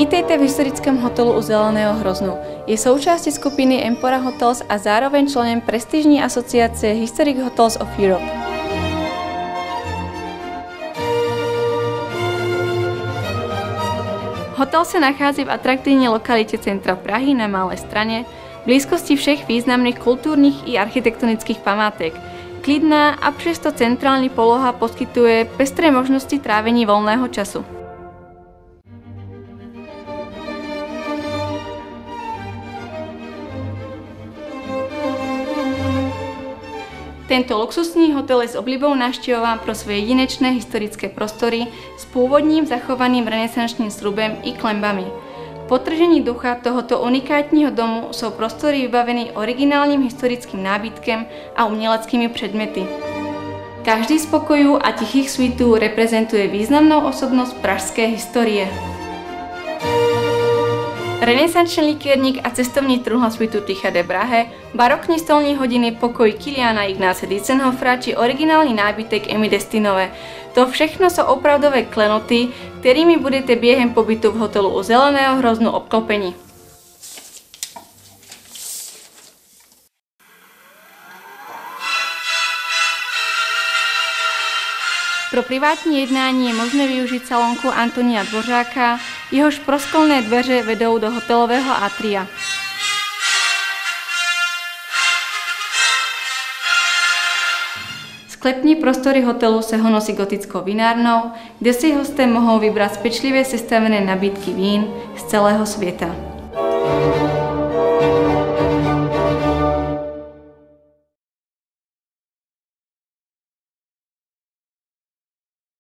Vítejte v historickém hotelu u Zeleného hroznu. Je součástí skupiny Empora Hotels a zároveň členem prestižní asociace Historic Hotels of Europe. Hotel se nachází v atraktivní lokalitě centra Prahy na Malé Straně, v blízkosti všech významných kulturních i architektonických památek. Klidná a přesto centrální poloha poskytuje pestré možnosti trávení volného času. Tento luxusní hotel je s oblibou navštěvován pro své jedinečné historické prostory s původním zachovaným renesančním srubem i klenbami. K podtržení ducha tohoto unikátního domu jsou prostory vybaveny originálním historickým nábytkem a uměleckými předměty. Každý z pokojů a tichých suitů reprezentuje významnou osobnost pražské historie. Renesanční likérník a cestovní truhla suitu Tycha de Brahe, barokní stolní hodiny, pokoj Kiliana Ignáce Dientzenhofera či originální nábytek Emmy Destinové. To všechno jsou opravdové klenoty, kterými budete během pobytu v hotelu u Zeleného hroznu obklopeni. Pro privátní jednání je možné využít salonku Antonína Dvořáka, jehož proskolné dveře vedou do hotelového atria. Sklepní prostory hotelu se honosí gotickou vinárnou, kde si hosté mohou vybrat z pečlivě sestavené nabídky vín z celého světa.